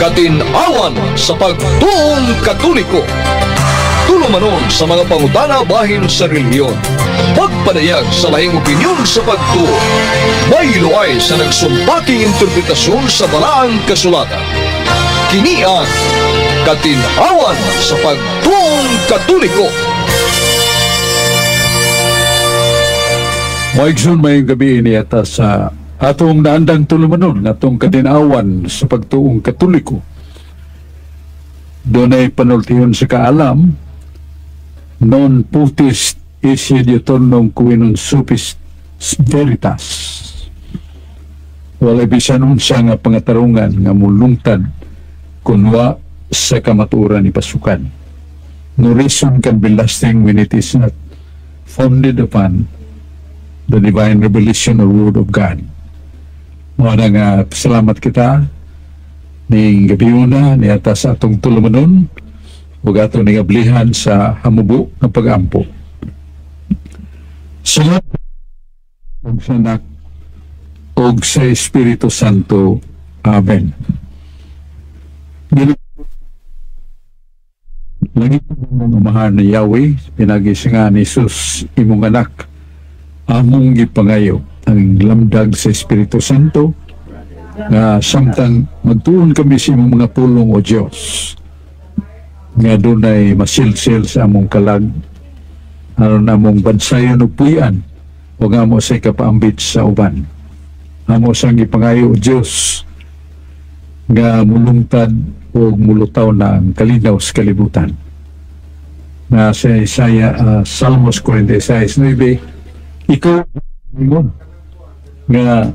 Katinawan sa pagtuong Katoliko. Tulumanon sa mga pangutana bahin sa reliyon. Pagpadayag sa laing opinyon sa pagtuo. May luay sa nagsumpaking interpretasyon sa balaang kasulatan. Kini ang Katinawan sa pagtuong Katoliko. Maigsoon may gabi ini ata sa atong naandang tulumanon atong katinawan sa pagtuong Katoliko. Doon ay panultihon sa kaalam non putis isidiotonum quinum supis veritas. Walay bisan unsa nga pangatarungan nga mulungtad kunwa sa kamaturan ni pasukan. No reason can be lasting when it is not founded upon the divine revelation or word of God. Mga nga salamat kita ning gabiuna ni atas atong tulumanon ug atong ningablihan sa hamubo ng pag-ampo. Salamat ug sa Anak ug sa Espiritu Santo. Amen. Langit mong amahan na Yahweh, pinagisingan ni Jesus imong anak, among gipangayo ang lamdag sa Espiritu Santo nga samtang magtuon kami sa imong mga pulong o Diyos nga dunay masilsil sa among kalag aron among bansayon ug puy-an o nga mo sa kapaambit sa uban. Amo sang gipangayo o Diyos nga mulungtad o mulutaw na ang kalinaw sa kalibutan. Na sa Isaiah, Salmos 46:9, ikaw ingon nga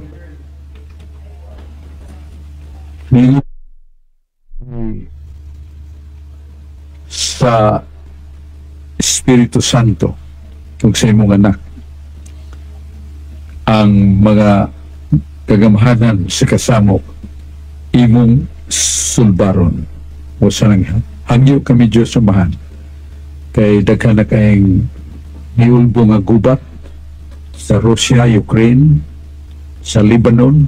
sa Espiritu Santo ug sa imong anak ang mga kagamhanan sa kasamok imong sulbaron o sa nang hangyo kami Diyos sumahan kay daghan na kayong niulbo nga gubat sa Russia, Ukraine, sa Lebanon,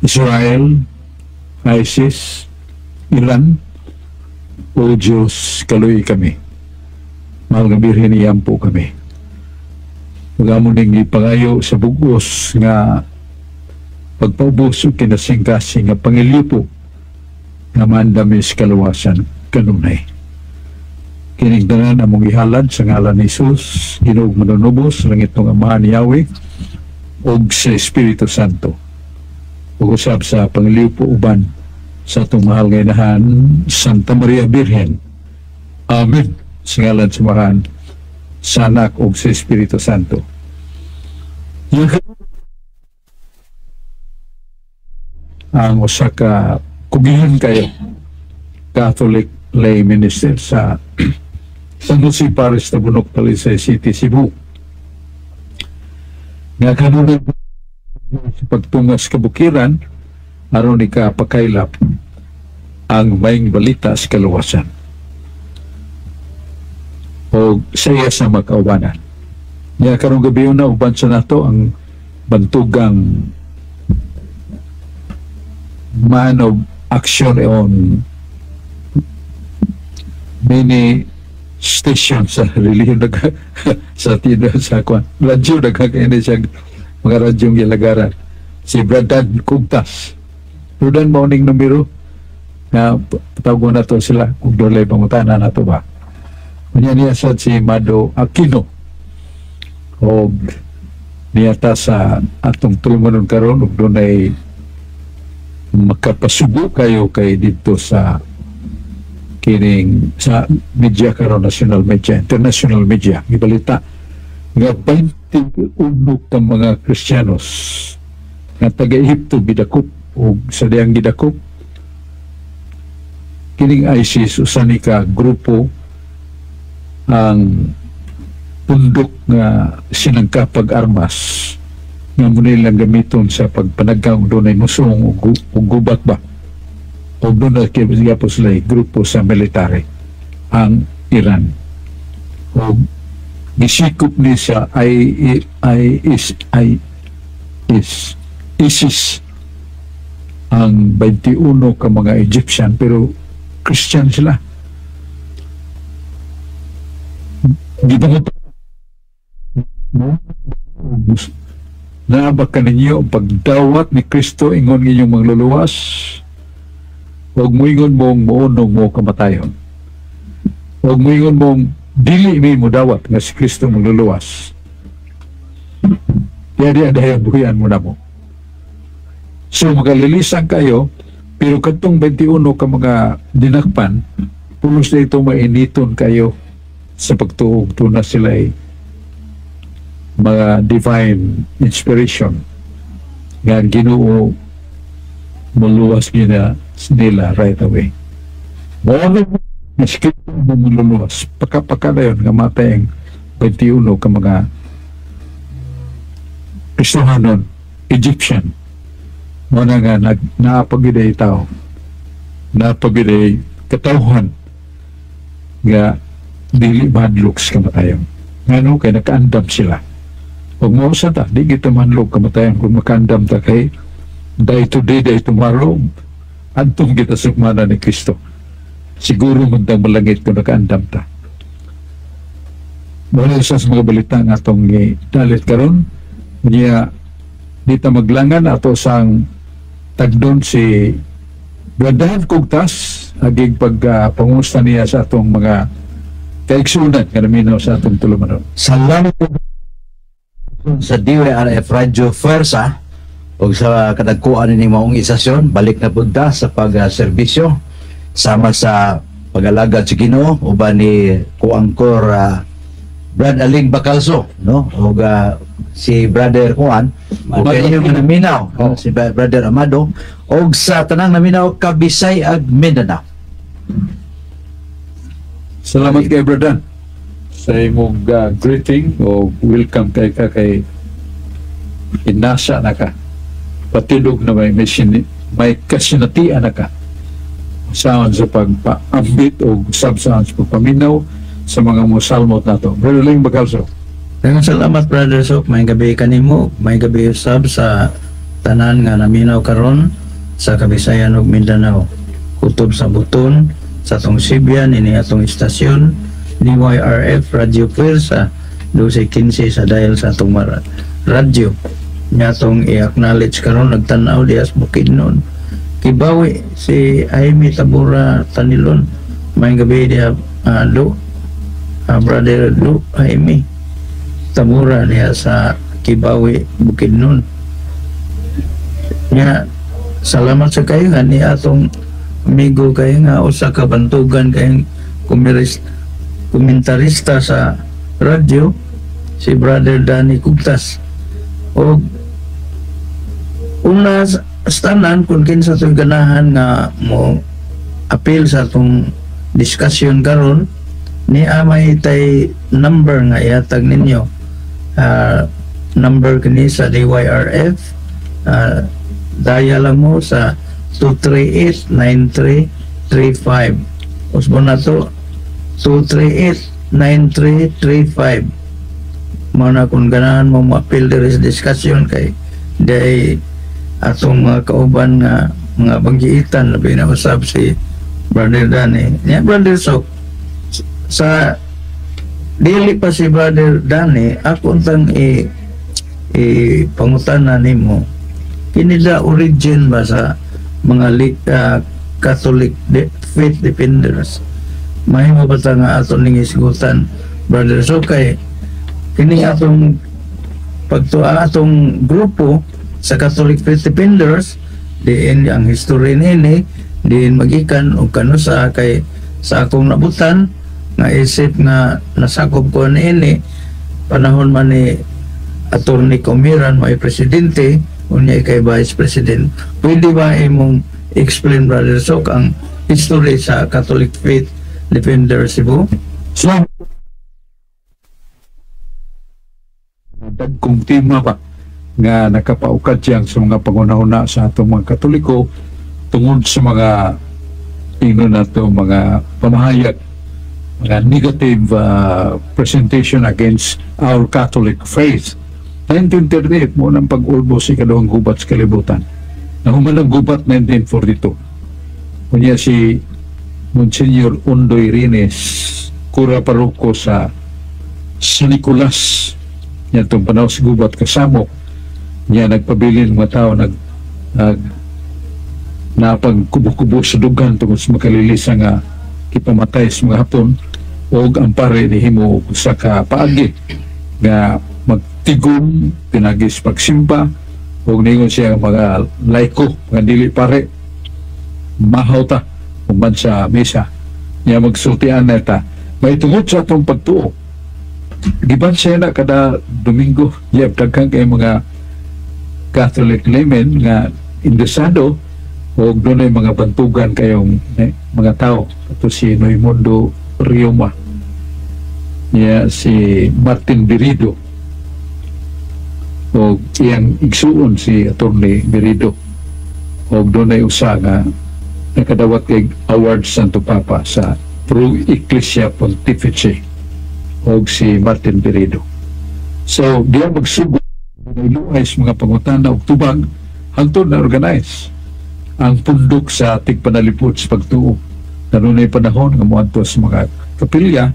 Israel, ISIS, Iran. O Diyos, kaluy kami. Mahal nga birhen iyampo kami. Magamon ning ipangayo sa bugos nga pagpaubos o kinasingkasing nga pangilipo nga mandami sa kaluwasan kanunay. Kinigdanan among ihalad sa ngalan ni Jesus, Ginoong manunubos, langit ng Amahan ni Yahweh, o sa Espiritu Santo. Ug-usab sa pangilipo uban sa itong mahal nga inahan, Santa Maria Birhen. Amen. Sa ngalan sa Amahan, sa Anak, o sa Espiritu Santo. Ang usa ka kugihan kayo Catholic lay minister sa San Jose Parish na Bunok, Talisay City, Cebu. Nga kanunay sa pagtungas kabukiran aron ikapakailap ang maing balita sa kaluwasan o saya sa makaubanan. Nga karong gabi na uban sa nato ang bantugang man of action on many station sa relihiyon sa tino sa kwan radyo nagkakainay siya mga radyong gilagaran si Bradan Kugtas Rudan morning numero na patago na to sila kung doon pangutana na to ba kanya niya sad si Mado Aquino o niyata sa atong tulumanon karon ug doon ay makapasubo kayo kay dito sa kining sa media karon, national media, international media, gibalita nga 21 ka mga Kristiyanos nga taga-Ehipto bidakop o sa diyang gidakop kining ISIS usani ka grupo ang pundok nga sinangkapag armas nga muna nilang gamiton sa pagpanagkang doon ay musong o gubat ba o doon na kipos sila grupo sa military ang Iran o gisikop ni sa ISIS ang 21 ka mga Egyptian pero Christian sila. Gibangot naabak ka ninyo ang pagdawat ni Kristo ingon inyong magluluwas. Huwag mo ingon mong muunong mo kamatayon. Huwag mo ingon mong dili mi mo dawat nga si Kristo magluluwas. Kaya di adayan buhian mo na mo. So magalilisan kayo, pero katong 21 ka mga dinakpan, pulos na ito mainiton kayo sa pagtuog. Tuna sila ay mga divine inspiration nga Ginoo muluwas nila right away. Mawag na sikip mo muluwas. Pagka na yun nga matay ang 21 ka mga Kristohanon, Egyptian. Muna nga naapagiday tao, naapagiday katawhan nga dili manlok sa kamatayon. Ngano kay nakaandam sila. Huwag mo usan ta, di kita manlok kamatayon kung makaandam ta kay day today, day tomorrow, antong kita sukmana ni Kristo. Siguro magdang malangit kung nakaandam ta. Muna sa mga balita nga itong dalit karon niya dito maglangan ato sang tagdon si Bradahan Kugtas aging pagpangusta niya sa atong mga kaigsunan nga naminaw sa atong tulumanon. Salamat po sa DYRF Radio Fuerza o sa kadagkuan ni maong isasyon. Balik na punta sa pag-serbisyo sama sa pag-alagad sa Ginoo uban ni Kuangkor Brad Aling Bacalso, no? O si Brother Juan, o kanyang naminaw, si Brother Amado, o sa tanang naminaw, Kabisay ag Mindanao. Salamat kay Bradan sa imong greeting o welcome kay inasa na ka. Patulog na may kasinatian na ka saan sa pagpaambit o saan sa pagpaminaw sa mga musalmot nato. Brother Aling Bacalso. Salamat Brother Sok, may gabi kanimo, may gabi usab sa tanan nga naminaw karon sa Kabisayan ug Mindanao. Kutob sa buton sa atong Sibyan ini atong istasyon DYRF Radio Fuerza 1215 sa dial sa atong radyo. Nya atong i-acknowledge karon nagtan-aw dias Bukidnon. Kibawi si Aimee Tabura Tanilon. May gabi dia Brother Aimee Tabura niya sa Kibawi, Bukidnon. Nga, salamat sa kayo nga ni atong amigo kayo nga usa ka bantugan kayong komentarista sa radyo, si Brother Danny Kugtas. O una sa tanan kung kinsa to'y ganahan nga mo appeal sa atong discussion karon ni amay tay number nga ihatag ninyo. Number kini sa DYRF, dial lang mo sa 238-9335. Usbo na to 238-9335. Mana kung ganahan mo ma-appeal there is discussion kay day atong mga kauban nga mga banggiitan labi na usab si Brother Danny. Brother Sok, sa dili pa si Brother Danny, ako untang pangutana nimo, kinila origin ba sa mga Catholic faith defenders? Mahimo ba ta nga aton ning isgutan, Brother Sok, kay kini atong atong grupo sa Catholic faith defenders diin ang history nini diin magikan og kano sa kay sa akong nabutan nga isip nga nasakop ko niini panahon man ni Attorney Comiran may presidente unya kay vice president. Pwede ba imong explain, Brother Sok, ang history sa Catholic faith defender Cebu? Salamat. Dagkong tema ba nga nakapaukad siyang sa mga pangunahuna sa atong mga Katoliko tungod sa mga mga pamahayag, mga negative presentation against our Catholic faith. 1938 mo nang pag-ulbo si kadawang gubat sa kalibutan. Nahuman ng gubat 1942. Kunya si Monsignor Undoy Rines, kura paroko sa San Nicolas. Yan itong panahon sa gubat kasamok. Niya nagpabilin mga tao, napagkubo-kubo sa dugan tungkol sa makalilisa nga kipamatay sa mga Hapon o ang pare ni himo sa kapaagi nga magtigom, pinagis pagsimba o ningon siya mga laiko, mga dili pare mahaw ta umban sa misa niya magsultian na ta may tungod sa atong pagtuo giban siya na kada Domingo niya daghan kay mga Catholic laymen nga indesado o doon ay mga bantugan kayong mga tao. Ito si Noymundo Rioma, niya si Martin Birido, o iyang igsuon si Atty. Birido. O doon ay usa nga nakadawat kay Award Santo Papa sa Pro Ecclesia Pontifice o si Martin Birido. So, diya magsugod luay sa mga pangutana o tubag hangtod na organize ang pundok sa ating panalipod sa pagtuo. Nanunay panahon nga muadto sa mga kapilya,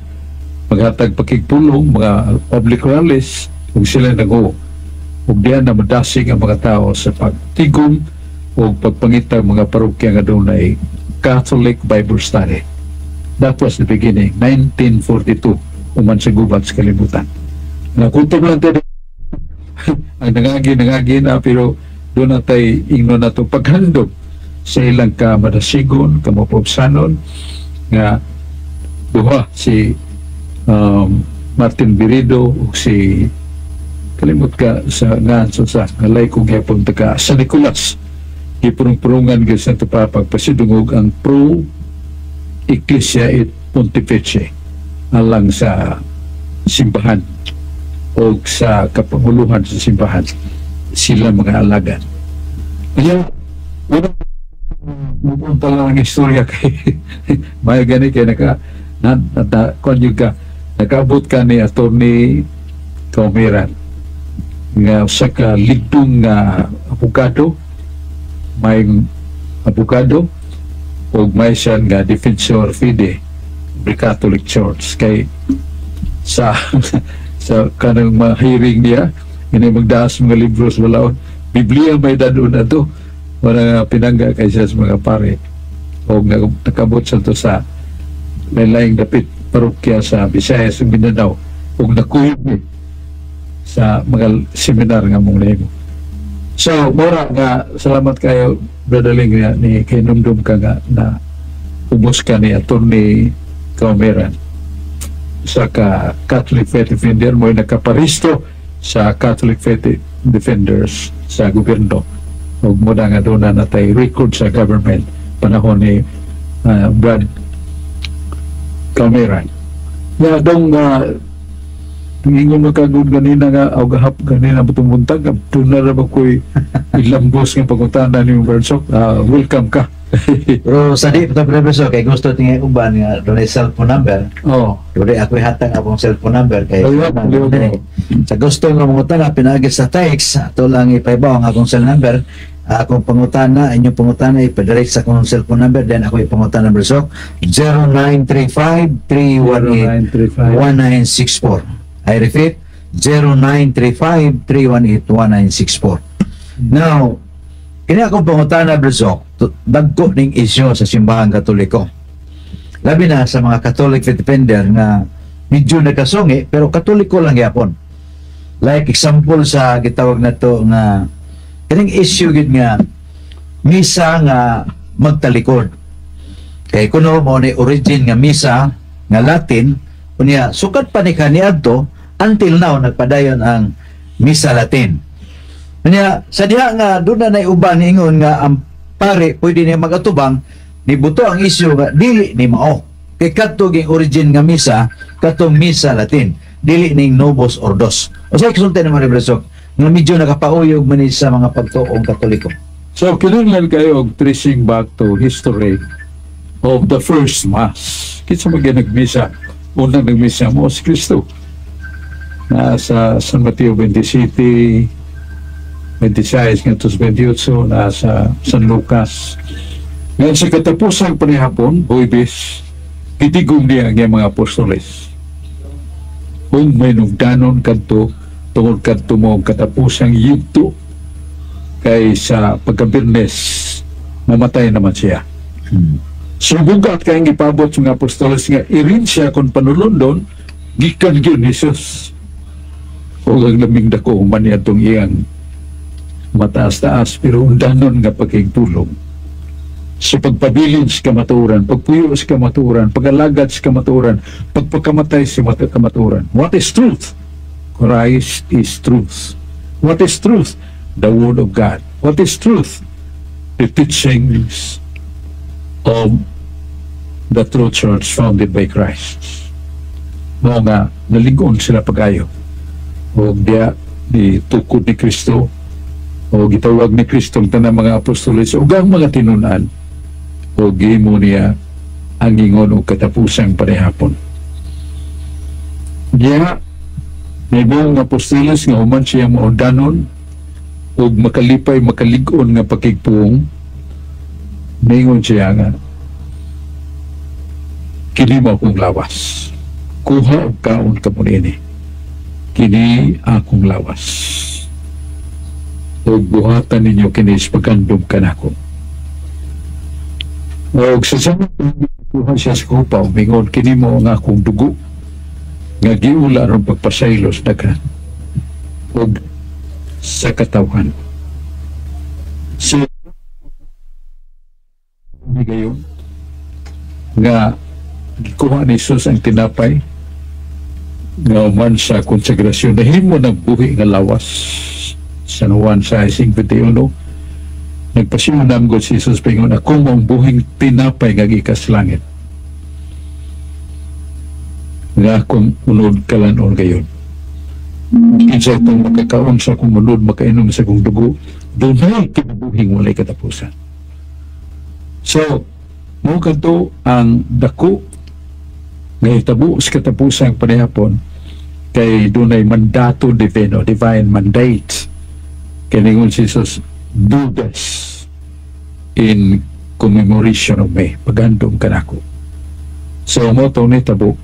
maghatag pakigpulong, mga public rallies, kung sila nag-o. Ug diyan na madasig ang mga tao sa pagtigom o pagpangitag mga parokya nga doon ay Catholic Bible Study. That was the beginning, 1942, uman sa gubat sa kalibutan. Nakutob lang tayo ang nangagi na pero doon natay ingno na ito paghandog sa ilang kamadasigon, kamapobsanon nga duha si Martin Birido o si kalimot ka sa ngan sa ngalay kong yapon taga San Nicolas ipurong-purungan ka sa ito pa pagpasidungog ang Pro Ecclesia et Pontifice alang sa simbahan o sa kapanguluhan sa simbahan sila mga alagan. Kaya mupunta lang ang istorya kay may gani kay nakaabot ka ni Atty. Kaumeran nga sa kaligdong abogado, may abogado o may siya nga defensor fide ng Catholic Church kay sa kanang mga hearing niya ini magdaas mga libros wala Biblia may dadun na to wala pinangga kay siya sa mga pare o nakabot sa to sa lain-laing dapit parokya sa Visayas ug Mindanao ug nakuyog sa mga seminar nga mong lego. So mura nga salamat kayo Brother Ling ni kay numdum ka nga na ubos ka ni Atty. Kaumeran sa Catholic Faith Defender mo nakaparisto sa Catholic Faith Defenders sa gobyerno o muna nga doon na natay record sa government panahon ni Brad Kaumeran nga dong ingon mo kagod ganina nga o gahap ganina butong-buntag doon na naman ko'y ilambos ng pagkutana ni Bernsok welcome ka. Pero sa di ito professor kay gusto tingay uban nga doon ay cellphone number. Dili ako hatang akong cellphone number kay sa gusto nga mangutana pinagi sa text ato lang ipaibaw ang akong cell number. Akong pangutana inyong pangutana ipadirect sa akong cellphone number then ako ipangutana number so 0935-318-1964. I repeat 0935-318-1964. Now kini akong pangutana Brzok, dagko ning isyu sa simbahan Katoliko. Labi na sa mga Catholic defender nga medyo nagkasungi pero Katoliko lang gyapon. Like example sa gitawag na to nga kining issue gid nga misa nga magtalikod. Kay kuno mo ni origin nga misa nga Latin unya sukat pa ni kaniadto until now nagpadayon ang misa Latin. Kanya, sa diha nga doon na uban ingon nga ang pare pwede niya magatubang ni buto ang isyu nga dili ni mao kay kadto ging origin nga misa katong misa Latin dili ning Novus Ordos o sa kisulti naman ni Bresok nga medyo nakapauyog man sa mga pagtuong Katoliko. So kinahanglan kayo tracing back to history of the first mass kinsa man nagmisa unang nagmisa mo si Kristo na sa San Mateo 20 City 26 ngadto sa 28 na sa San Lucas. Ngayon sa katapusang panihapon, Huwebes, itigom niya ang mga apostoles. Kung may nugdanon kadto tungod kadto mo katapusang yugto kay sa pagka-Birnes mamatay naman siya. So bugat kay gipabot sa mga apostoles nga irin siya kon panulundon gikan gyud ni Jesus. O ang laming dako man niya itong iyang mataas-taas pero undanon nga pagkigtulong. So pagpabilin sa kamaturan, pagpuyo sa kamaturan, pagalagad sa kamaturan, pagpakamatay sa kamaturan. What is truth? Christ is truth. What is truth? The Word of God. What is truth? The teachings of the true church founded by Christ. Mga nga, naligon sila pag-ayo. O diya, di tukod ni Kristo, o gitawag ni Kristo ang tanang mga apostoles, o ang mga tinunan, o gimo niya ang ingon o katapusang panihapon. Diya, may mga apostoles nga human siya maundanon, o makalipay, makaligon nga pakigpuong, ningon siya nga, kinimaw kong lawas. Kuha o kaon ka mo nini. Kini akong lawas. O buhatan ninyo kinis pagandom ka na ko. O sa samang kuha siya sa kupa, umingon, kini mo ang akong dugo. Nga giula ron pagpasaylos dagan. O sa katawan. So, hindi gayon nga gikuha ni Jesus ang tinapay nga man sa konsegrasyon na himo ng buhi nga lawas. San Juan 6:21 nagpasimon God si Jesus pingon, ako mong buhing tinapay nga gikas langit nga akong unod kalanon gayon. Kinsa itong makakaon sa akong unod, makainom sa akong dugo, dunay kinabuhing walay katapusan. So mo kadto ang dako nga itabo sa katapusang panihapon kay dunay mandato divino, divine mandate. Kay ningon si Jesus, do this in commemoration of me, pagandom ka nako. So mo to ni tabo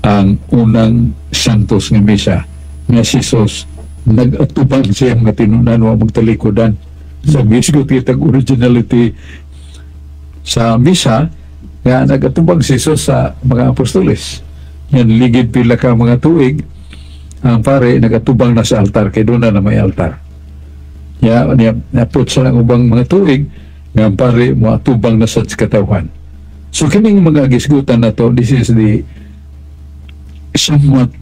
ang unang santos nga misa nga si Jesus nag-atubang siya nga tinunan wa magtalikodan sa misgo titag originality sa misa nga nag-atubang si Jesus sa mga apostoles. Yan, ligid pila ka mga tuig ang pare nag-atubang na sa altar kay doon na may altar. Napot sa lang ubang mga tuig nga ang pare mo atubang na sa katawan. So kining mga gisgutan na to, this is the somewhat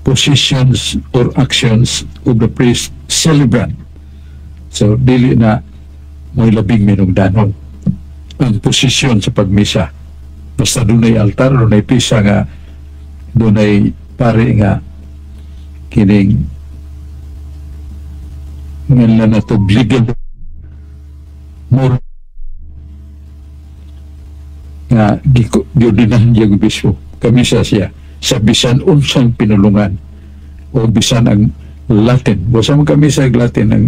positions or actions of the priest celebrant. So dili na may labing minungdanon ang posisyon sa pagmisa. Basta doon ay altar, doon ay pisa nga, doon ay pare nga kining nga na to legal more nga giudinahan yung bispo kamisa siya sa bisan unsang pinulungan o bisan ang Latin. Basta mo kamisa ang Latin ng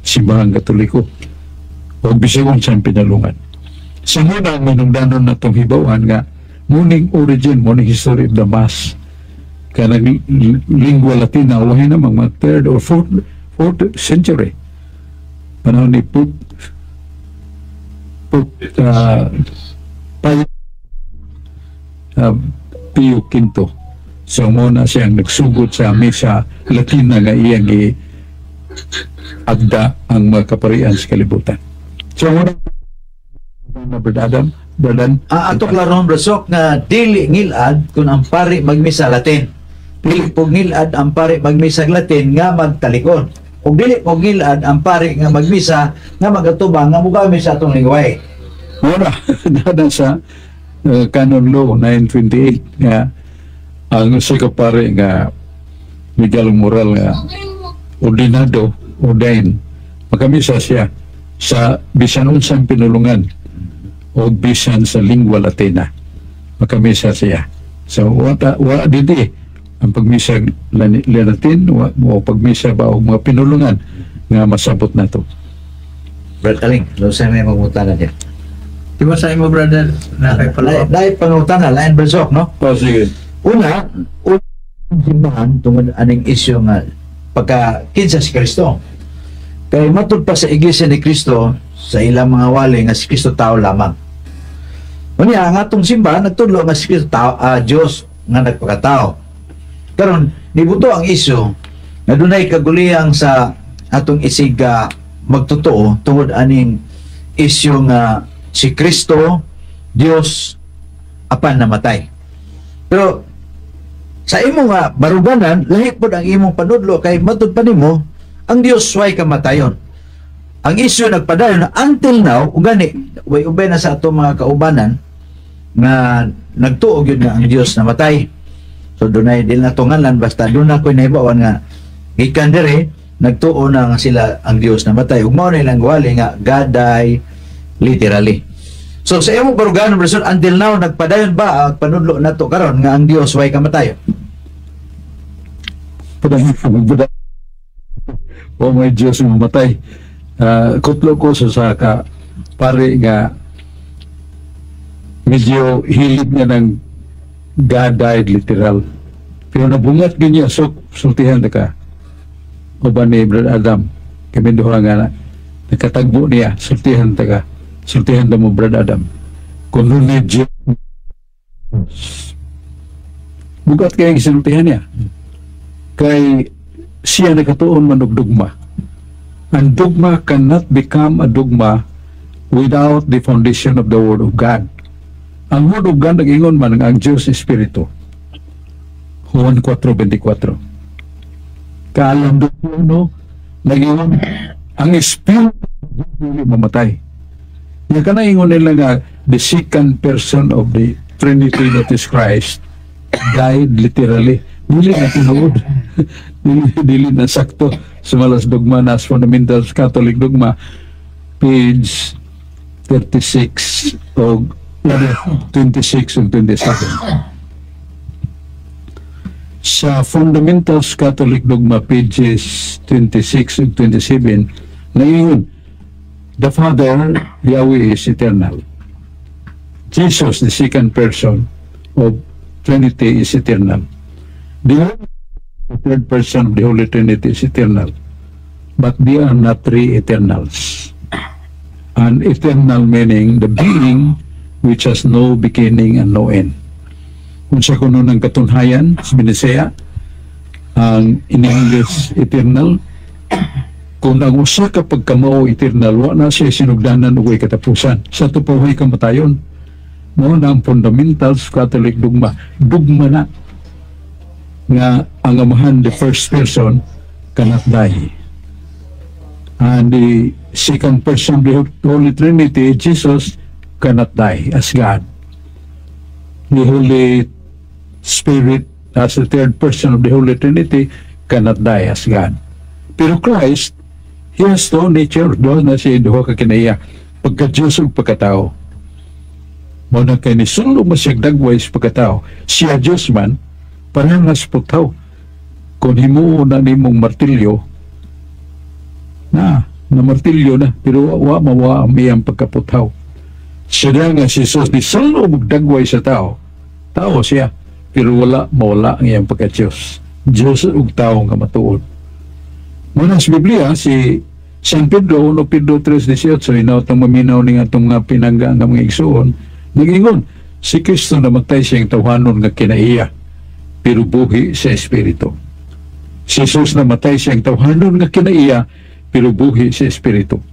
simbahang Katoliko o bisan unsang pinulungan. Sa muna ang manungdanon na itong hibawan nga muning origin, muning history of the Mass kanang lingua Latina wahay namang mga 3rd or 4th century panahon ni Pope Pio V. So muna siyang nagsugod sa misa Latina nga iyang agda ang mga kaparian sa kalibutan. So muna na berdadan atok laron brasok nga dili ngilad kung ang pari magmisa Latin. Dili po ngilad ang pari magmisa Latin nga magtalikon. Kung dili po ngilad ang pari nga magmisa nga magatubang nga mugamit sa atong lingway. Muna nada sa Canon Law 928 nga ang sa kapare nga legal moral nga ordinado ordain makamisa siya sa bisan unsang pinulungan o bisan sa lingua Latina makamisa siya. So wa didi ang pagmisa natin o pagmisa ba o mga pinulungan nga masabot na to. Brad Aling, sa may mangutana niya. Di ba sa imo, brother, na kay pala? Dahil pangutana, lain Bersok, no? Sige. Una, simbahan tungod aning isyu nga pagka-kinsa si Kristo. Kay matud pa sa Iglesia ni Kristo sa ilang mga wali nga si Kristo tao lamang. Unya ang atong simbahan nagtudlo nga si Kristo tao, Dios nga nagpakatao. Karon nibuto ang isyu nga dunay kagulihang sa atong isig magtotoo tungod aning isyu nga si Kristo Dios apan namatay. Pero sa imo nga baruganan lahi pod ang imong panudlo kay matud pa nimo ang Dios way kamatayon. Ang isyu nagpadayon until now ugani way ubay na sa ato mga kaubanan nga nagtuog yun nga ang Dios namatay. So dunay dili na tungalan basta doon na ko'y nahibawan nga gikan dire nagtuo na nga sila ang Dios namatay. Ug mao nilang wali nga God die literally. So sa imong baruganan rason until now nagpadayon ba ang panudlo nato karon nga ang Dios way kamatayon? O may Diyos yung mamatay. Kutlo ko sa ka pare nga medyo hilig niya ng God died literal. Pero nabungat ganyan, so sultihan na ka. O ba ni Brad Adam, kami doha nga na, nakatagbo niya, sultihan na ka. Sultihan na mo Brad Adam. Kung nun Diyos, bugat kaya yung sinultihan niya. Kay siya nakatuon man og dogma. Ang dogma cannot become a dogma without the foundation of the Word of God. Ang Word of God nag-ingon man ang Diyos Espiritu. Juan 4:24. Kaalam doon, no? Nag-ingon, ang Espiritu hindi mamatay. Yung ka na-ingon nila nga, the second person of the Trinity that is Christ died literally. Dili na tinuod. Dili na sakto sa malas dogma na Fundamentals Catholic Dogma page 36 o 26 o 27. Sa Fundamentals Catholic Dogma pages 26 o 27 ngayon, the Father Yahweh is eternal. Jesus, the second person of Trinity, is eternal. The third person of the Holy Trinity is eternal, but they are not three eternals. An eternal meaning the being which has no beginning and no end. Kung sa kuno ng katunhayan sa Binisaya, ang in English eternal, kung ang usa ka pagkamao eternal, wala na siya sinugdanan o katapusan. Sa tupuhay kamatayon, mo na ang Fundamentals Catholic Dogma. Dogma na nga ang amahan, the first person, cannot die. And the second person, the Holy Trinity, Jesus, cannot die as God. The Holy Spirit, as the third person of the Holy Trinity, cannot die as God. Pero Christ, He has no nature, doon na siya duha ka kinaya, pagka-Diyos o pagkatao. Muna kay ni sulong masyagdagway sa pagkatao, siya Diyos man, parehas pagtaw. Kung himuo na nimong martilyo, na martilyo na, pero mawa ang iyang pagkaputaw. Siya nga si Jesus, ni salo magdagway sa tao siya, pero mawala ang iyang pagka-Diyos. Diyos ug tao nga matuod. Muna sa Biblia, si San Pedro, 1 Pedro 3:18, inautang maminaw ni atong nga pinangga nga mga igsoon, nag-ingon, si Kristo namatay siyang tawhanon nga kinaiya, pero buhi sa Espiritu. Si Jesus namatay siyang tawhanon nga kinaiya, pero buhi sa Espiritu.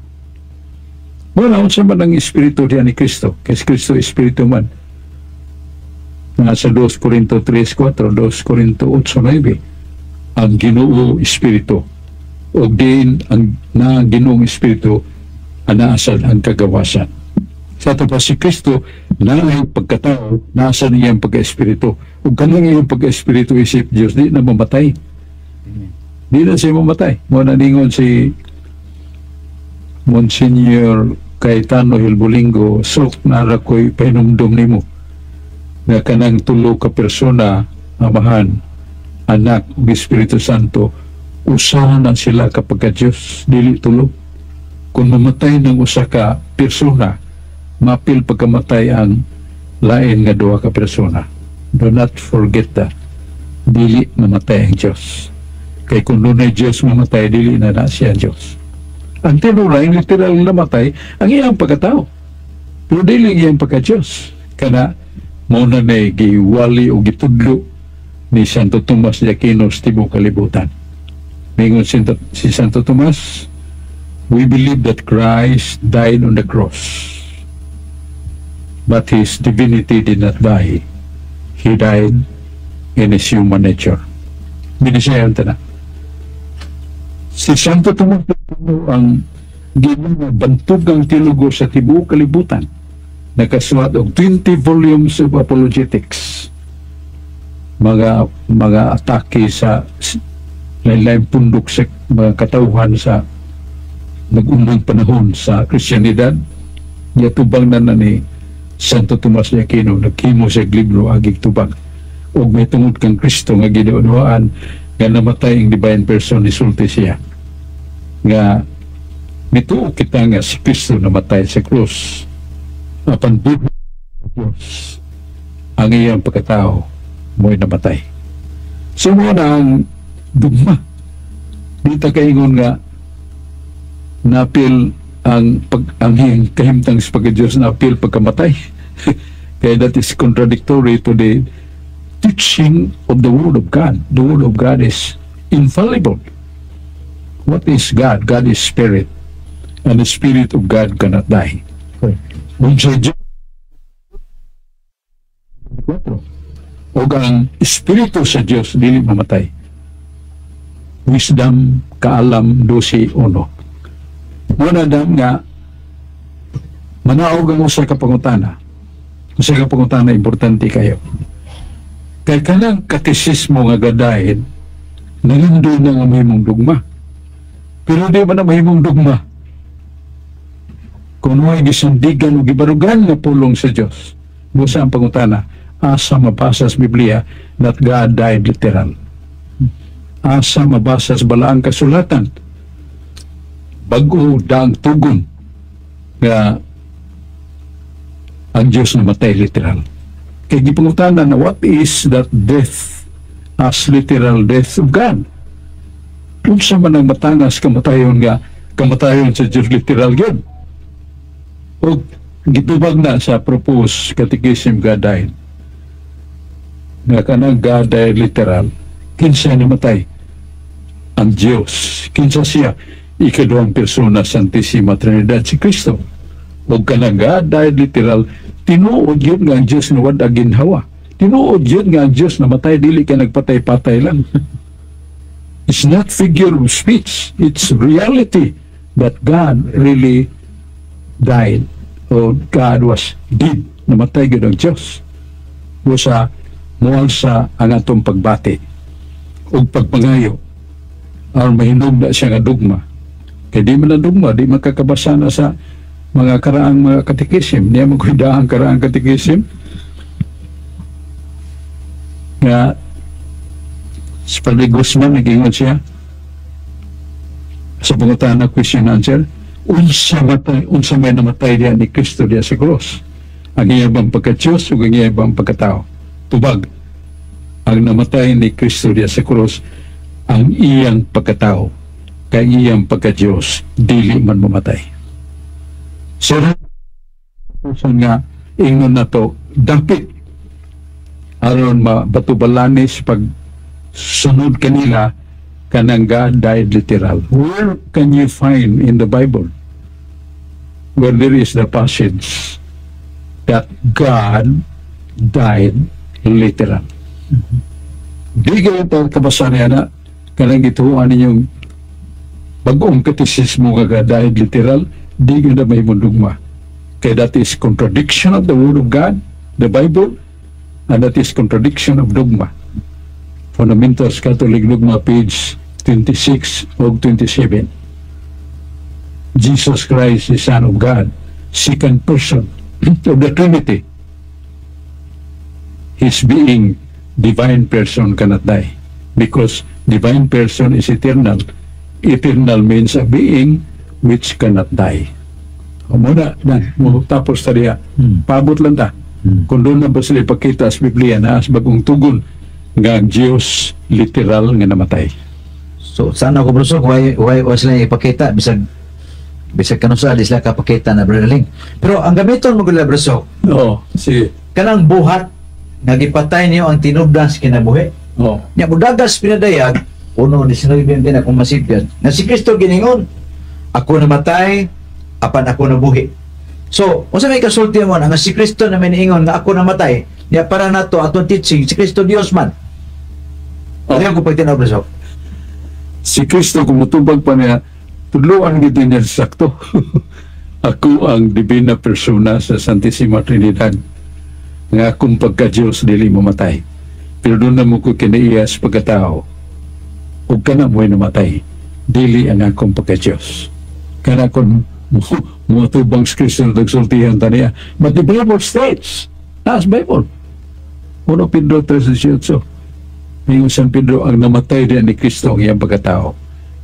Wala unsa man ang Espiritu diyan ni Kristo, kasi Kristo Espiritu man. Nasa 2 Corinto 3:4, 2 Corinto 8:9, ang Ginoo Espiritu, o din ang na Ginoong Espiritu, anaasad ang kagawasan. Sa ito pa si Kristo, na ay pagkatao, nasa niyang pagka-espiritu. Kung kanang iyong pagka-espiritu isip Diyos, di na mamatay. Di na siya mamatay. Muna ningon si Monsignor Cayetano Hilbolingo, sok na rakoy pahinumdum nimo na kanang tulo ka persona, amahan, Anak ug Espiritu Santo, usa na sila kapag ka Diyos, dili tulo. Kung mamatay ng usa ka persona, mapil pagkamatay ang lain nga duha ka persona. Do not forget that. Dili mamatay ang Diyos. Kay kung doon ay Diyos mamatay, dili na siya Diyos. Ang tinura, yung literal namatay, ang iyang pagkatao. Pero dili iyang pagka-Diyos. Kana, muna na giwali o gitudlo ni Santo Tomas de Aquino sa tibok kalibutan. Mingon si Santo Tomas, we believe that Christ died on the cross, but his divinity did not die. He died in his human nature. Binisayan ta na. Si Santo Tomas ang ginabantog teologo sa tibuok kalibutan. Nakasulat og 20 volumes of apologetics. Mga atake sa lain-lain pundok sa mga katauhan sa nag-unang panahon sa Kristyanidad. Yatubang na ni Santo Tomas de Aquino, naghimo sa libro agig tubag. O may tungod kang Kristo nga ginuunawaan nga namatay ang divine person, isulti siya. Nga nituo kita nga si Kristo namatay sa krus. Apan buhay ng Diyos, ang iyang pagkatao mo'y namatay. So muna ang dugma. Dito kaingon nga napil ang iyang kahimtang sa pagka-Diyos, napil pagkamatay. Kaya that is contradictory to the teaching of the Word of God. The Word of God is infallible. What is God? God is Spirit. And the Spirit of God cannot die. Kung sa Diyos, o ang Espiritu sa Diyos dili mamatay. Wisdom, Kaalam 12:1. Muna dam nga manaog ang usa ka pangutana. Usa ka pangutana importante kayo. Kay kanang katisismo nga gadahin nangindoy na nga mahimong dugma. Pero di man na mahimong dugma kung may gisundigan o gibarugan nga pulong sa Diyos. Busa ang pangutana, asa mabasa sa Biblia that God died literal? Asa mabasa sa balaang kasulatan? Bago daang tugon nga ang Diyos namatay literal. Kaya gipangutana na what is that death as literal death of God? Kung sa man ang matangas kamatayon nga kamatayon sa Diyos literal yun. O gitubag na sa propose catechism God died. Nga kanang God died literal, kinsa namatay? Ang Diyos. Kinsa siya? Ikaduhang persona Santissima Trinidad si Kristo. O kanang God died literal, tinuod yun nga ang Diyos na wad aginhawa. Tinuod yun nga ang Diyos na matay, dili ka nagpatay-patay lang. It's not figure of speech. It's reality that God really died. O God was dead. Namatay yun ang Diyos. O sa mual sa ang atong pagbati o pagpangayo or mahinog na siya nga dugma. Kaya di man na dugma, di makakabasa na sa mga karaang mga katikisim. Niya magkuida ang karaang katikisim nga si Padre Guzman nag-ingon siya sa pangutan na question answer, unsa may namatay diya ni Kristo diya sa cross, ang iyang pagka-Diyos o ang iyang pagkatao. Tubag, ang namatay ni Kristo diya sa cross ang iyang pagkatao, kay iyang pagka-Diyos dili man mamatay. So nga ingon na to dapit aron mabatubalanis pag sunod kanila kanang God died literal. Where can you find in the Bible where there is the passage that God died literal? Di kayo kabasa niya na kanang gituan ninyong bagong katisismo nga God died literal, di kayo na may mundugma. Kaya that is contradiction of the Word of God, the Bible, and that is contradiction of dogma. Fundamentals Catholic Dogma, page 26 o 27. Jesus Christ, the Son of God, second person of the Trinity. His being divine person cannot die. because divine person is eternal. Eternal means a being which cannot die. O muna, tapos tariya, paabot lang ta. Kung doon na ba sila ipakita sa Biblia na as bagong tugon nga ang Diyos literal nga namatay. So sana ko brusok why sila ipakita bisag kanusa di sila kapakita na Brother Ling. Pero ang gamiton mo gula brusok. Oo, sige. Kanang buhat nga gipatay niyo ang tinubdan sa kinabuhi. Oo. Nya budagas pinadayag uno ni sinabi din akong masipyan na si Kristo giningon ako namatay apan ako nabuhi. So unsa may kasulti mo nga si Kristo na may niingon nga ako namatay niya para nato atong teaching si Kristo Dios man. Ano ko pagtinaw brusok? Si Kristo kumutubag pa niya, tudloan gito niya sakto. Ako ang divina persona sa Santissima Trinidad. Nga akong pagka-Diyos dili mamatay. Pero doon na mo ko kinaiyas pagkatao. Huwag ka na mo'y namatay. Dili ang akong pagka-Diyos. Kana kung mutubang si Kristo nagsultihan ta niya. But the Bible states, that's Bible. 1 Pedro 3:18. Ngayon San Pedro, ang namatay din ni Kristo ang iyang pagkatao.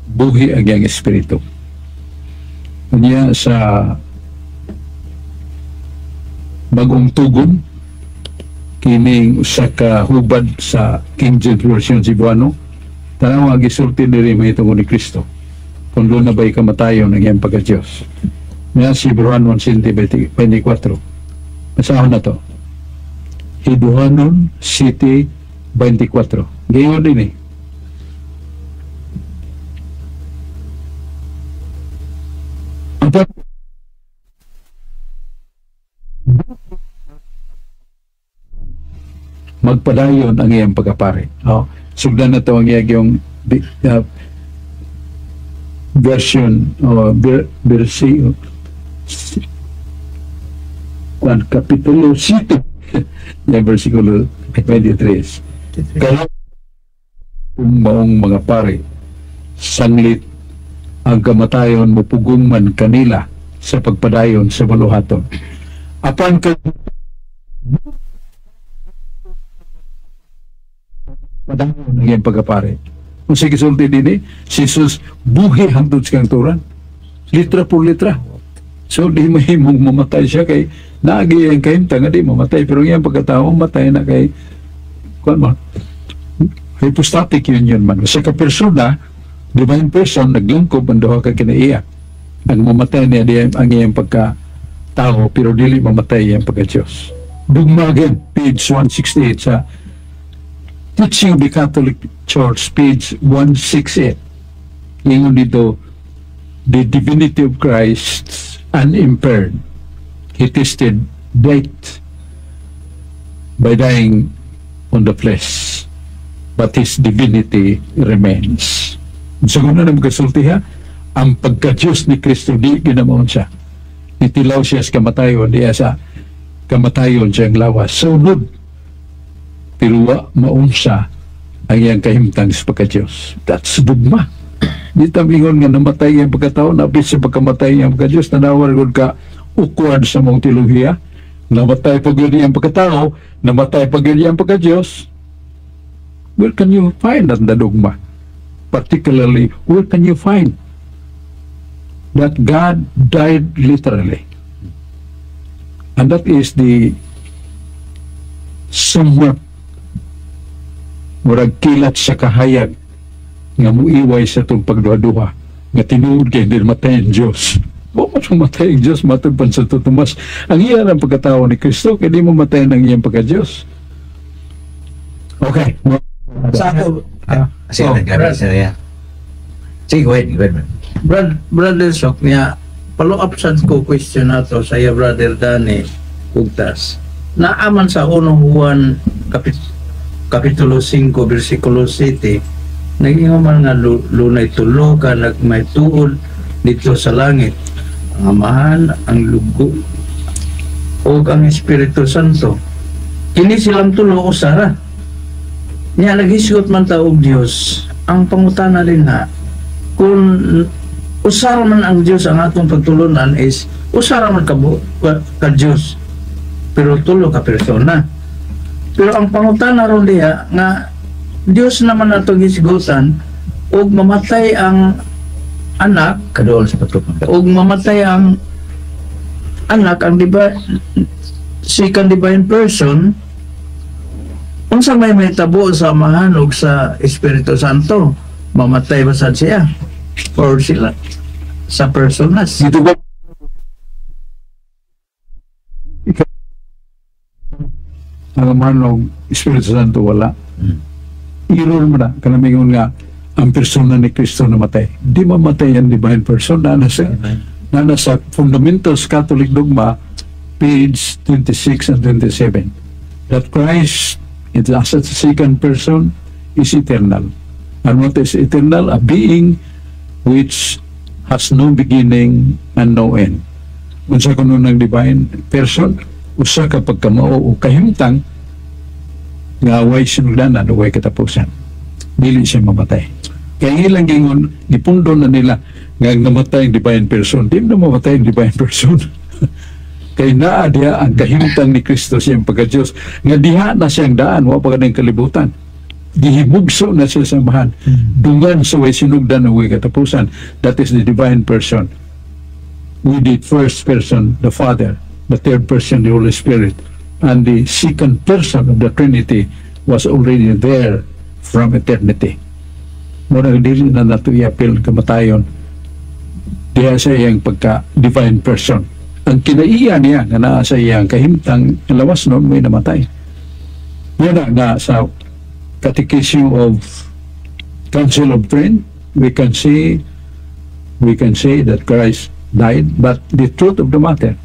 Buhi ang iyang espiritu. Kanya sa bagong tugon, kining usa ka hubad sa King James Version Cebuano, tanaw ang gisulti diri may tungod ni Kristo. Kung doon na ba'y kamatayon ng iyang pagka-Diyos. Nga si Hebrewan 1:24. Masahon na to. Hebrewan 7:24. Ngayon din eh. Magpadayon ang iyang pagkapare. Oh. Sugdan na to ang iyang version o versikulo kapitulo 7 yung versikulo 23. Kaya kung maong mga pare sanglit ang kamatayon mupugong man kanila sa pagpadayon sa baluhaton. Apan ka padayon ng iyang pagkapare. Kung sige sulti din si Jesus buhi hangtod sa kanturan. Litra por litra. So di mahimong mamatay siya kay naagi ang kahimtang nga di mamatay pero iyang pagkatao matay na kay kuan mo hypostatic union man sa ka-persona divine person naglangkob ang duha ka kinaiya ang mamatay niya di ang iyang pagkatao pero dili mamatay iyang pagka-Diyos. Dugmagan page 168 sa Teaching of the Catholic Church page 168 ingon dito the divinity of Christ unimpaired. He tasted death by dying on the flesh, but his divinity remains. So kung na magkasulti ha, ang pagka-Diyos ni Kristo di ginamon siya. Nitilaw siya sa kamatayon, di sa kamatayon siyang lawas. Sunod, tiruwa maunsa ang iyang kahimtang sa pagka-Diyos. That's dugma. Di tamingon nga namatay ang pagkatao, napit sa pagkamatay ang pagka-Diyos, nanawar ka ukwad sa mong teolohiya, namatay pag-iri ang pagkatao, namatay pag-iri ang pagka-Diyos. Where can you find that the dogma? Particularly, where can you find that God died literally? And that is the somewhat murag kilat sa kahayag nga muiway sa itong pagduha-duha nga tinuod kay hindi matay ang Diyos. Mo matay ang Diyos matod pa sa Tomas. Ang iyan ang pagkatao ni Kristo kaya di mo matay ng iyang pagka-Diyos. Okay. Sa ako sige, go ahead. Brother Sok niya follow up sa ko question nato sa iya Brother Danny Kugtas. Naaman sa 1 Juan Kapitulo 5 versikulo 7 naging man nga lunay tulo ka nagmay tuod dito sa langit ang Amahan, ang Lugo o ang Espiritu Santo. Kini silang tulo usara niya nagisgot man taog Dios. Ang pangutana rin ha kung usara man ang Dios ang atong pagtulunan is usara man ka Dios pero tulo ka persona. Pero ang pangutana ron diha nga Dios naman natong hisgutan ug mamatay ang anak Kadool sa patupang. ug mamatay ang anak ang second divine person, unsa may tabo sa mahanog sa Espiritu Santo, mamatay ba sad siya or sila sa personas? Dito ba ang manog Espiritu Santo wala. Irol mo na kanamingon nga ang persona ni Kristo namatay. Di mamatay ang divine person na nasa Fundamentals Catholic Dogma page 26 and 27 that Christ is as a second person is eternal. And what is eternal? A being which has no beginning and no end. Unsa kuno ng divine person, usa ka pagkamao o kahimtang nga way sinugdanan o way katapusan. Dili siya mamatay. Kaya ilang gingon, nipundo na nila nga namatay ang divine person. Di na mamatay ang divine person. Kaya naa diha ang kahimtang ni Kristo siyang pagka-Diyos. Nga diha na siyang daan, wa pa kanang kalibutan. Gihibugso na siya sa mahan. Dungan sa way sinugdan o way katapusan. That is the divine person. We the first person, the Father, the third person, the Holy Spirit, and the second person of the Trinity was already there from eternity. Muna dili na nato i-appeal kamatayon diha sa iyang pagka-divine person. Ang kinaiya niya nga naa sa iyang kahimtang lawas noon may namatay. Yan nga sa Catechism of Council of Trent, we can say that Christ died, but the truth of the matter,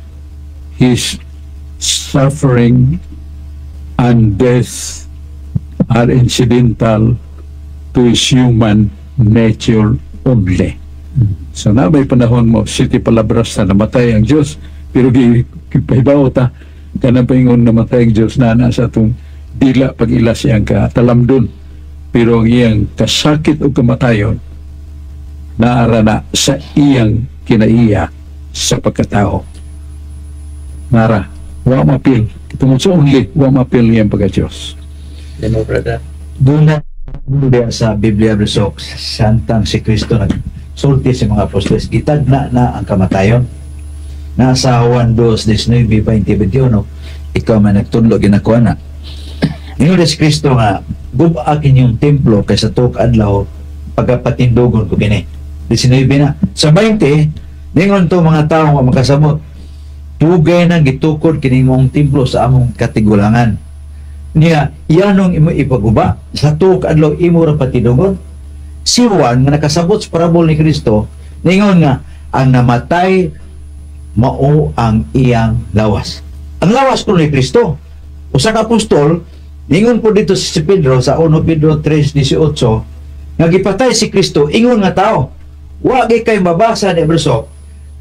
his suffering and death are incidental to his human nature only. So na may panahon mo, City Palabras na namatay ang Diyos, pero gipahibaw ta, kanang paingon namatay ang Diyos na nasa itong dila pag-ila siyang katalamdon. Pero ang iyang kasakit o kamatayon, naara na sa iyang kinaiya sa pagkatao. Nara, wa mapil. Tungod sa only, wa mapil niyang pagka-Diyos. Demo, brother. Doon na sa Biblia Resok, santang si Kristo nagsulti sa mga apostoles, gitagna na ang kamatayon. Nasa Juan 2:19-21, ikaw man nagtudlo ginakuha na. Ningon si Kristo nga, gubakin yung templo kaysa tuk adlaw pagkapatindogon ko kini. 19 na. Sa 20, ningon to mga tao nga makasamot, tugay na gitukod kini mong templo sa among katigulangan. Niya, iyanong imo ipaguba sa tuk adlaw imo ra patindogon. Si Juan nga nakasabot sa parabol ni Kristo, ningon nga ang namatay mao ang iyang lawas. Ang lawas ko ni Kristo. Usa ka apostol ningon po dito si Pedro sa 1 Pedro 3:18 nga gipatay si Kristo ingon nga tao. Wa gyud kay mabasa ni verso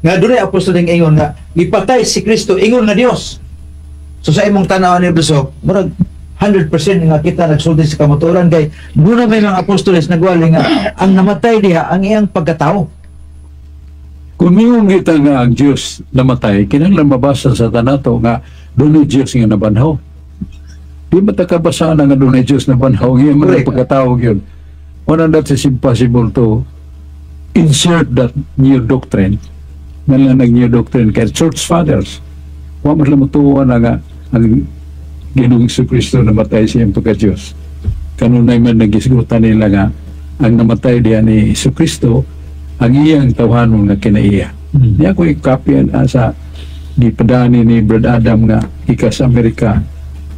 nga dunay apostol ning ingon nga gipatay si Kristo ingon nga Dios. So sa imong tan-aw ni verso, murag 100% nga kita nagsulti sa kamatuoran kay muna may mga apostoles nagwali nga ang namatay diha ang iyang pagkatao. Kung miyong kita nga ang Diyos namatay, kinahanglan mabasa sa tanato nga doon Diyos nga nabanhaw. Di matakabasa na nga doon Diyos nabanhaw, ngayon man ang pagkatawag yun. One that is impossible to insert that new doctrine, nga lang ang new doctrine kay church fathers. Wa man lang matuwa na nga ang Ginoong Kristo namatay siyang pagka-Diyos. Kanunay man nagisgutan nila nga ang namatay diya ni Kristo ang iyang tawhanon nga kinaiya. Niya ko i-copyan sa gipadani ni Brad Adam nga ika sa Amerika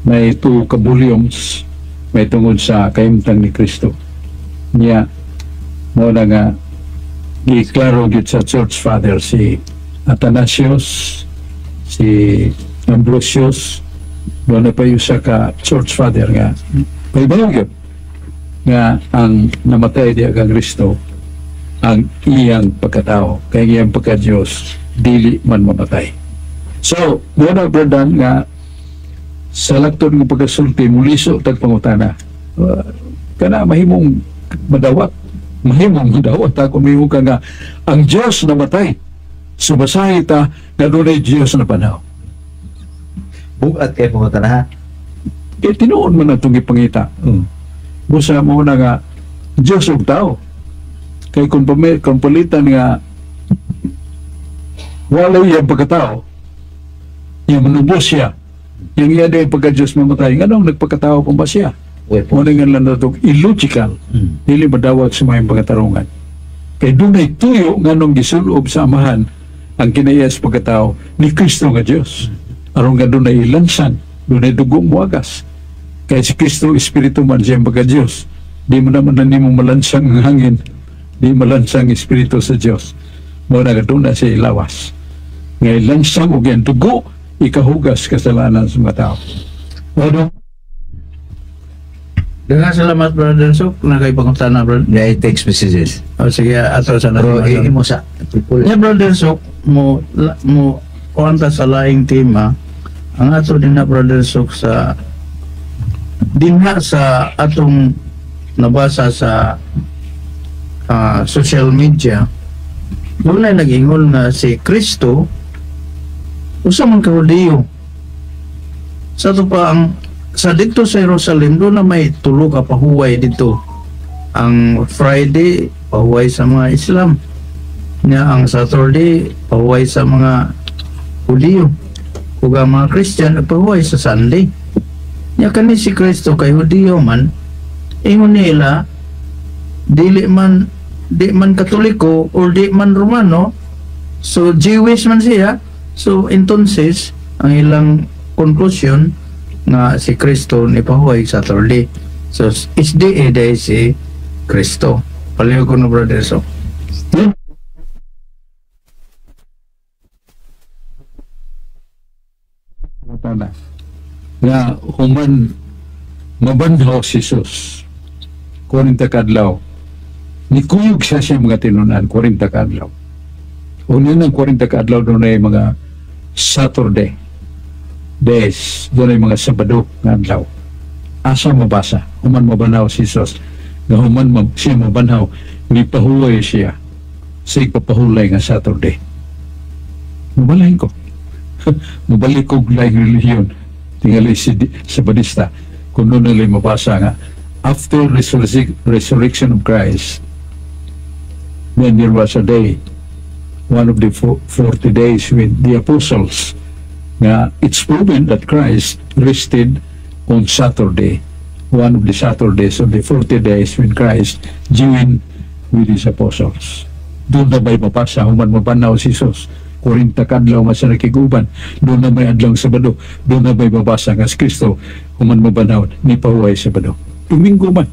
may 2 volumes may tungod sa kahimtang ni Kristo. Niya mo na nga giklaro gid sa church father si Athanasius, si Ambrosius, doon na pa yung sa ka church father nga paibaw yun nga ang namatay diya kang Kristo ang iyang pagkatao kay iyang pagka-Diyos dili man mamatay. So muna bradan nga sa lakton ng pagkasulti muliso tag pangutana kana mahimong madawat ako mahimong ka nga ang Diyos namatay sumasahi ta nga doon Diyos na panaw. Bukat kay pangutana ha. Tinuon man na itong ipangita. Busa mo na nga, Diyos ug tao. Kay kung palitan nga, wala yung pagkatao, yung manubos siya, yung iya din pagka-Diyos mamatay, nga nung nagpagkatao pa ba siya? Muna nga lang na illogical, dili madawat sa mga pagkatarungan. Kay doon ay tuyo nga nung gisulob sa amahan ang kinayas pagkatao ni Kristo nga Diyos. Aron nga doon ay ilansan, doon ay dugong muagas. Kaya si Kristo, Espiritu man siyang pagka-Diyos. Di mo naman na mo malansang ang hangin, di malansang Espiritu sa Diyos. Muna nga doon na siya ilawas. Nga ilansang o yan dugo, ikahugas kasalanan sa mga tao. Ano? Dengan salamat, Brother Sok, na kayo pangutana, Brother. Yeah, text messages. O sige, ato sa Pero natin. mo sa people. Yeah, Brother Sok, mo kuwanta sa laing tema, ang ato din na, Brother Sok, sa dinha sa atong nabasa sa social media, doon ay nag-ingol na si Kristo usa man ka Hudiyo. Sa to pa ang sa dito sa Jerusalem, doon na may tulo ka pahuway dito. Ang Friday, pahuway sa mga Islam. Ang Saturday, pahuway sa mga Hudiyo. Ug ang mga Christian, pahuway sa Sunday. Kani si Kristo kay Hudiyo man, ingon nila, di man Katoliko or di man Romano, so Jewish man siya. So entonces, ang ilang conclusion nga si Kristo ni pahuway sa Saturday. So is the day si Kristo. Paliw ko no, Brother Sok. Tanda. Nga human mabanhaw si Jesus 40 kadlaw ni kuyog siya mga tinunan 40 kadlaw. Una ng 40 kadlaw doon ay mga Saturday days, doon ay mga Sabado nga adlaw. Asa mabasa human mabanhaw si Jesus nga human siya mabanhaw ni pahuway siya sa ipapahulay nga Saturday. Mabalahin ko. Mabalik ko laing relihiyon tingali sa Badista kung doon nila mabasa nga after resurrection of Christ, then there was a day, one of the 40 days with the apostles, nga it's proven that Christ rested on Saturday, one of the Saturdays of the 40 days when Christ joined with his apostles. Doon na ba'y mapasa human mabanaw si Jesus 40 kadlaw man sa nakiguban, doon na may adlaw Sabado, doon na may babasa nga si Kristo human mabanaw ni pahuway Sabado. Domingo man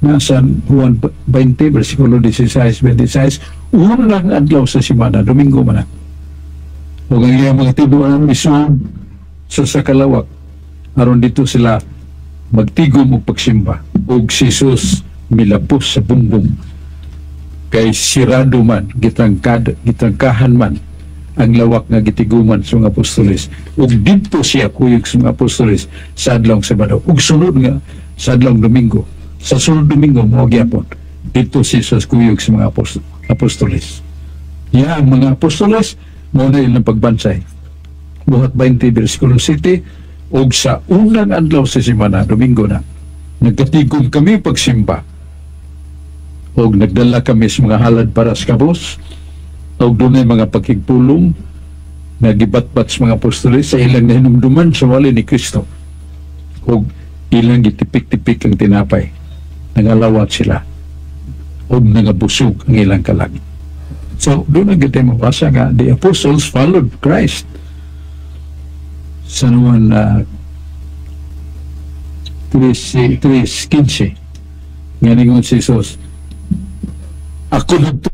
nasa Juan 20 versikulo 16-26, unang adlaw sa simana, Domingo man na. Huwag ang iyang mga tibuan misyon sa kalawak aron dito sila magtigom og pagsimba og si Jesus milapos sa bumbong kay sirado man gitangkahan man ang lawak nga gitiguman sa mga apostoles ug didto siya kuyog sa mga apostoles sa adlaw Sabado ug sunod nga sa adlaw Domingo. Sa sunod Domingo mo gyapon didto si Jesus kuyog sa mga apostoles. Ang mga apostoles mo na ilang pagbansay buhat 20 versikulo 7 ug sa unang adlaw sa semana Domingo na nagkatigom kami pagsimba ug nagdala kami sa mga halad para sa kabos o doon ay mga pagkigpulong na gibatbat sa mga apostoles sa ilang nahinumduman sa wali ni Kristo o ilang gitipik-tipik ang tinapay, nangalawat sila o nangabusog ang ilang kalag. So doon ang gitay mabasa nga the apostles followed Christ sa naman 3:15 nga ningon si Jesus, ako nagtulungan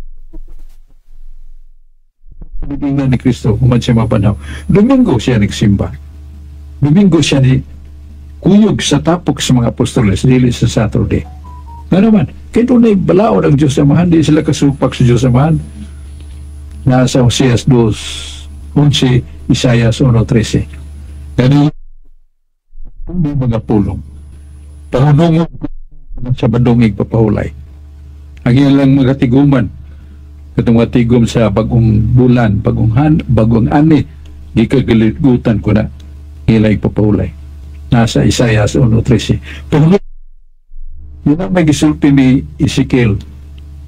ni Kristo human siya mapanaw. Domingo siya nagsimba. Domingo siya ni kuyog sa tapok sa mga apostoles, dili sa Saturday. Nga naman, kaya doon ay balaod ang Diyos Amahan, di sila kasupak sa Diyos Amahan. Nasa Oseas 2:11, Isaias 1:13. Ganun mga pulong. Pahunong sa badongig papahulay. Ang ilang mga tiguman, katong mga tigom sa bagong bulan, bagong ani, di kagiligutan ko na ilang papahulay. Nasa Isaias 1:13. Yun ang may gisulti ni Ezekiel,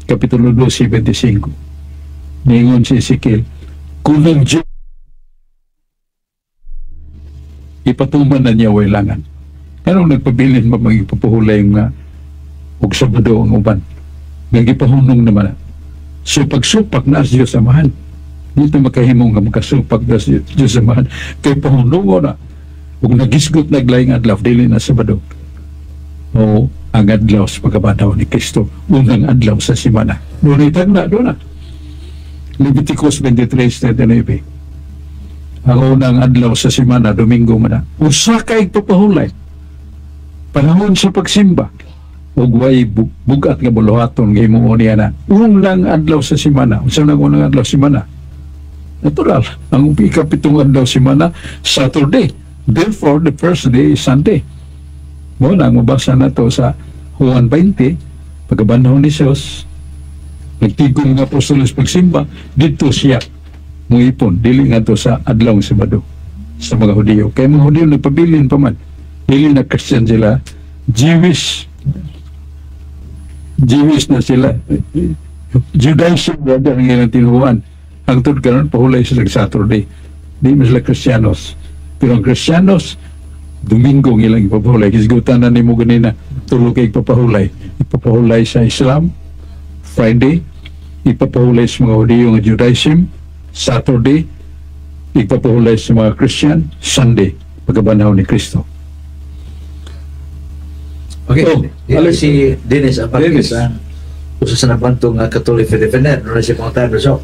Kapitulo 12:25. Ningon si Ezekiel, kung ang Diyos ipatuman na niya wailangan. Anong nagpabilin ba magipapahulay nga og Sabado ang uban? Nagipahunong naman na. So pagsupak na sa Diyos Amahan, dito makahimong nga magkasupak na sa Diyos Amahan, kay pahunong na. Kung nagisgot naglayang adlaw, dili na Sabado. O ang adlaw sa pagkabanaw ni Kristo, unang adlaw sa simana. Doon ay tagna, doon na. Leviticus 23:39. Ang unang adlaw sa simana, Domingo man na. Usa kay papahulay. Panahon sa pagsimba. Ug way bugat nga buluhaton nga himuon niya na. Unang adlaw sa simana. Usa nang unang adlaw sa simana. Natural. Ang ikapitong adlaw sa simana, Saturday. Therefore, the first day is Sunday. Muna, mabasa na to sa Juan 20, pagkabanahon ni Jesus, nagtigong nga apostolos pagsimba, dito siya muipon, dili nga to sa adlaw Sabado sa mga Hudiyo. Kaya mga Hudiyo nagpabilin pa man, dili na Christian sila, Jewish na sila, Judaism brother ang ilang tinuhuan. Ang tod karon pahulay sila Saturday, di mo sila Kristiyanos. Pero ang Kristiyanos, Domingo ang ilang ipapahulay. Kisgutan na ni mo ganina, tulog kay ipapahulay. Ipapahulay sa Islam, Friday, ipapahulay sa mga Hudiyo ng Judaism, Saturday, ipapahulay sa mga Christian, Sunday, pagkabanaw ni Kristo. Okay, Oh, si Dennis Apakis, ang usa sa nabantong Catholic Defender, no na siya pang tayo, so.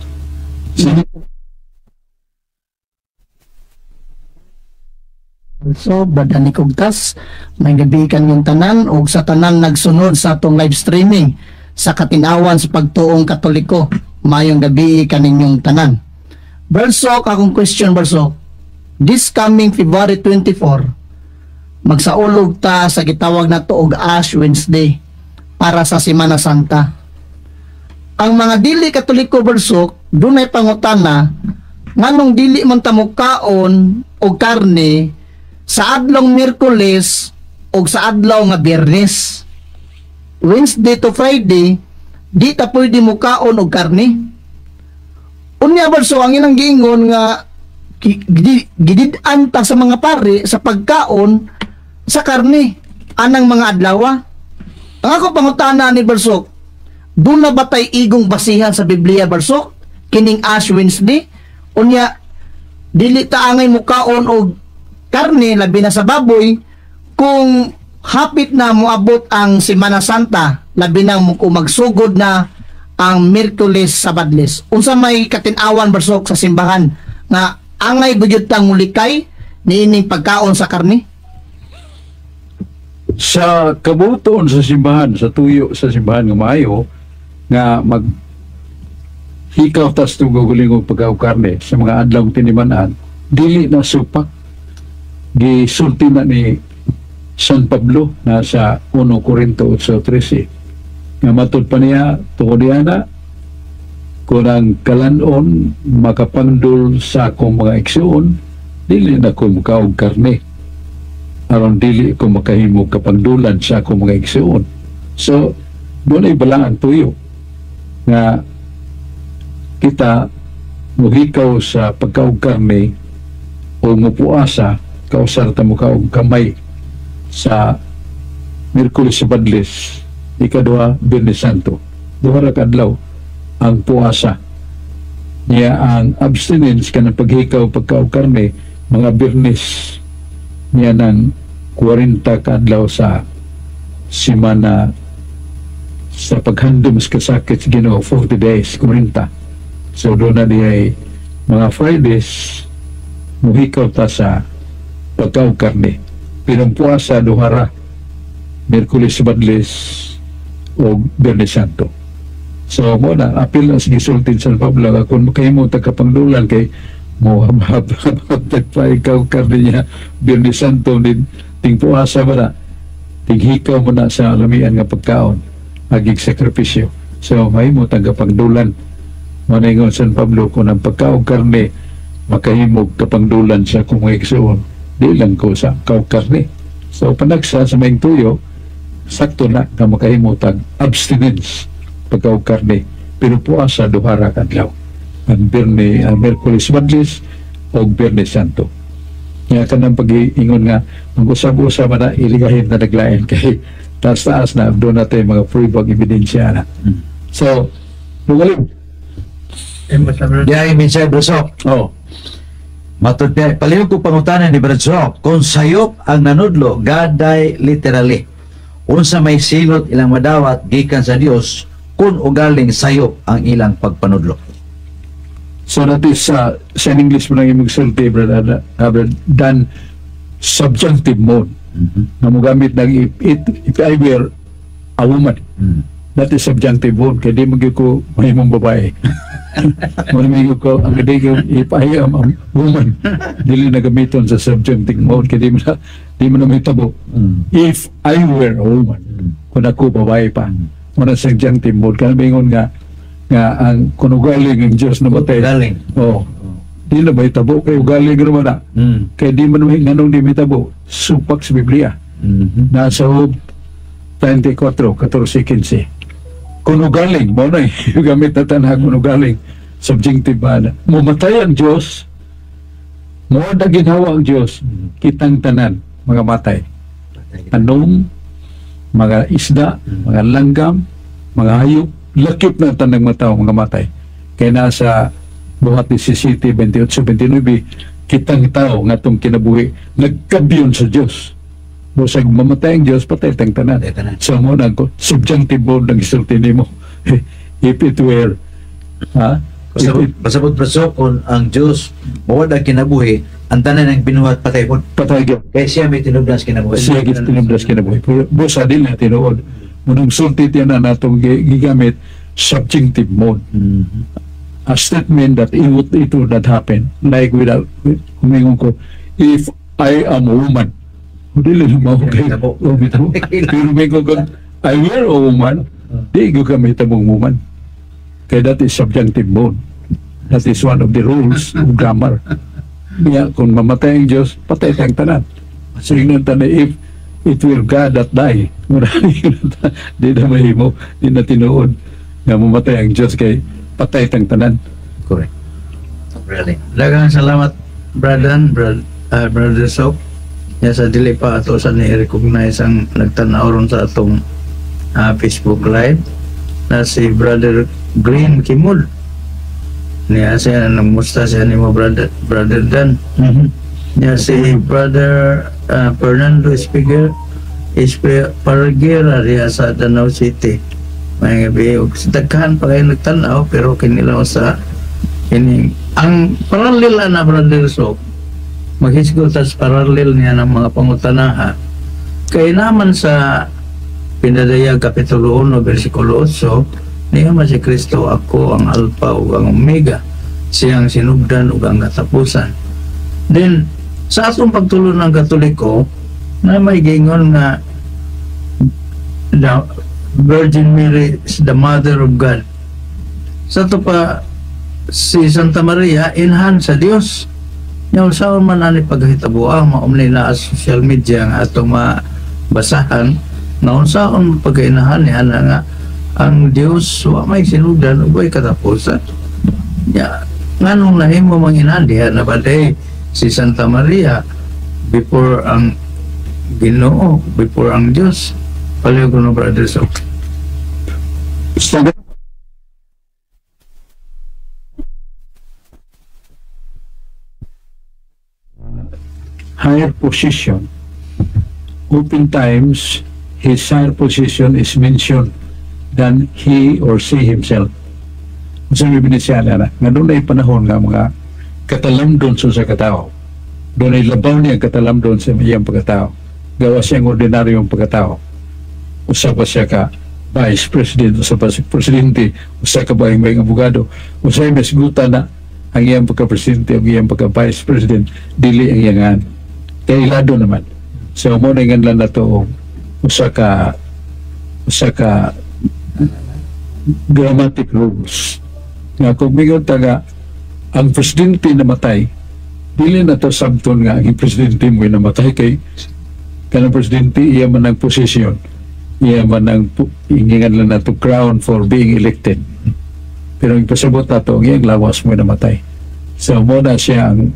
So, Brother Nick Ugtas, may gabi kanyang tanan o sa tanan nagsunod sa atong live streaming sa katinawan sa pagtuong Katoliko. Mayong gabi kaninyong tanan. Bersok, akong question, Bersok. This coming February 24, magsaulog ta sa gitawag na to og Ash Wednesday para sa Semana Santa. Ang mga dili Katoliko, Bersok, dunay pangutana nganong dili man ta mukaon og karne sa adlaw Miyerkules o sa adlaw nga Biyernes. Wednesday to Friday, di ta pwede mo kaon og karne. Unya Berso, ang ilang giingon nga gidid-an ta sa mga pare sa pagkaon sa karne anang mga adlaw. Ang ako pangutana ni Berso, doon na ba tay igong basihan sa Biblia, Berso? Kining Ash Wednesday? Unya, dili ta angay mo kaon og karne, labi na sa baboy, kung hapit na moabot ang Semana Santa, labi na mo kung magsugod na ang Miyerkules Sabadles. Unsa may katinawan Bersok sa simbahan nga angay bugyod tang mulikay niining pagkaon sa karne? Sa kabuton sa simbahan, sa tuyo sa simbahan nga maayo, nga mag hikaw tas tuguguling og pagkaon karne sa mga adlaw tinimanan, dili na supak. Gisulti na ni San Pablo na sa 1 Corinto 8:13 nga matod pa niya tungod niya na kung ang kalanon makapangdol sa akong mga igsuon, dili na ko mukaog karne aron dili ko makahimo kapangdulan sa akong mga igsuon. So doon ay balaan tuyo nga kita muhikaw sa pagkaog karne o mupuasa kausar ta mo kaog kamay sa Miyerkules Sabadles, ikaduha Biyernes Santo. Duha ra ka adlaw ang puasa niya, ang abstinence kanang paghikaw pagkaog karne mga Biyernes niya ng 40 ka adlaw sa simana sa paghandom sa kasakit sa Ginoo, 40 days 40. So doon na diay mga Fridays muhikaw ta sa pagkaog karne. Pinang puasa duhara Miyerkules Sabadles o Biyernes Santo. So mo na apil na sige sultin San Pablo nga kung makahimo tagkapangdulan kay mo tagpaikaw karne niya Biyernes Santo din ting puasa ba na tighikaw mo na sa lamian nga pagkaon agig sakripisyo. So mahimo tagapangdulan mo na ingon San Pablo kung ang pagkaog karne makahimog kapangdulan sa kung igsuon, di lang ko sa kaog karne. So panagsa sa maing tuyo sakto na nga makahimutag abstinence pagkaog karne pero puas sa duha ra ka adlaw ang Miyerkules Madlis o Biyernes Santo. Nga kanang pag-iingon nga mag-usab-usab na iligahin na naglain kay taas-taas na doon natin mga proof ebidensya na. So, lugalim. Diay minsay Brasok. Oh, Matod niya, palihog ko pangutanan ni Brasok, kung sayop ang nanudlo, gaday literally. Unsa may silot ilang madawat, gikan sa Dios, kung ugaling sayop ang ilang pagpanudlo. so that is sa English mo lang yung magsulti, brother, done subjunctive mode. Na mo gamit ng if I were a woman. That is subjunctive mode. Kaya di magiging ko mahimong babae. Magiging ko, ang hindi ko, if I am a woman, dili na gamiton sa subjunctive mode. Kaya di mo na may tabo. If I were a woman, kung ako babae pa, muna subjunctive mode. Kaya bingon nga ang kung ugaling ang Diyos na matay. Ugaling. Oo. Di na may tabo. Kaya ugaling naman na. Kaya di mo naman nganong di may tabo. Supak sa Biblia. Nasa Job 24, 14-15. Kunugaling, mo na yung gamit na tanah kunugaling. Subjunctive ba na. Mumatay ang Diyos, mo na ginawa ang Diyos, kitang tanan, mga matay. Anong, mga isda, mga langgam, mga hayop, lakip na tanang matao, mga matay. Kaya nasa buhat ni City 28-29, kitang tao nga itong kinabuhi, nagkabiyon sa Diyos. Busag mamatay ang Diyos, patay tang tanan. So mo na ko, subjunctive mode ng isulti mo. If it were, ha? Pasabot Brasok, kung ang Diyos, mawad ang kinabuhi, ang tanan ng binuhat patay po. Patay gyud. Kaya siya may tinublas kinabuhi. Siya tinublas kinabuhi. Pero busa din na tinuod. Munang sulti tiyan na natong gigamit subjunctive mode. A statement that it would not happen. Like without, humingon ko, if I am a woman, dili na mo kay bitaw. Pero may ko kung I were a woman, di ko kami tabong woman. Kaya that is subjunctive mode. That is one of the rules of grammar. Kaya kung mamatay ang Diyos, patay tayong tanan. So yung tanan, if it will God that die, di na mahimo, di na tinuod na mamatay ang Diyos kay patay tayong tanan. Correct. Really. Daghang salamat, Brother Sok. Ya sa dili pa ato sa ni-recognize ang nagtanaw ron sa atong Facebook Live na si Brother Green Kimul. Niya siya namusta siya ni mo Brother Dan. Niya si Brother Fernando Parguera diya sa Danau City. May gabi og daghan pa kayo nagtanaw pero kinilaw sa kini ang paralel na Brother Sok maghisgot tas paralel niya ng mga pangutanaha kaya naman sa Pinadayag Kapitulo 1 versikulo 8 niya man si Kristo ako ang Alpha ug ang Omega siyang sinugdan ug ang katapusan. Then sa atong pagtulo ng Katoliko na may gingon nga the Virgin Mary is the Mother of God. Sa to pa si Santa Maria inhan sa Dios. Yung saan man na paghitabuang maumli na social media nga atong mabasahan na unsaon pagkainahan niya na nga ang Diyos wa may sinugdan ug way katapusan. Ya, nganong nahimo manginan diha na baday si Santa Maria before ang Ginoo, before ang Diyos. Palayo ko no Brother Sok. Higher position. Oftentimes, his higher position is mentioned than he or she himself. Kung saan binisyan na, nga doon ay panahon nga mga katalamdon sa katao. Doon ay labaw niya katalamdon sa iyang pagkatao. Gawa siyang ordinaryong pagkatao. Usa pa siya ka vice president, usa pa si presidente, usa ka bayang abogado, usa ay masguta na ang iyang pagka-presidente, ang iyang pagka-vice president, dili ang iyangan. Kaya ilado naman. So, mo na nga lang na ito, usa ka grammatic rules. Nga kung may taga, ang presidente namatay, dili na ito sabton nga ang presidente mo namatay kay kanang presidente, iya man ang posisyon. iya man ang ingingan lang na to crown for being elected. Pero yung pasabot na to, iyang lawas mo namatay. So muna siya ang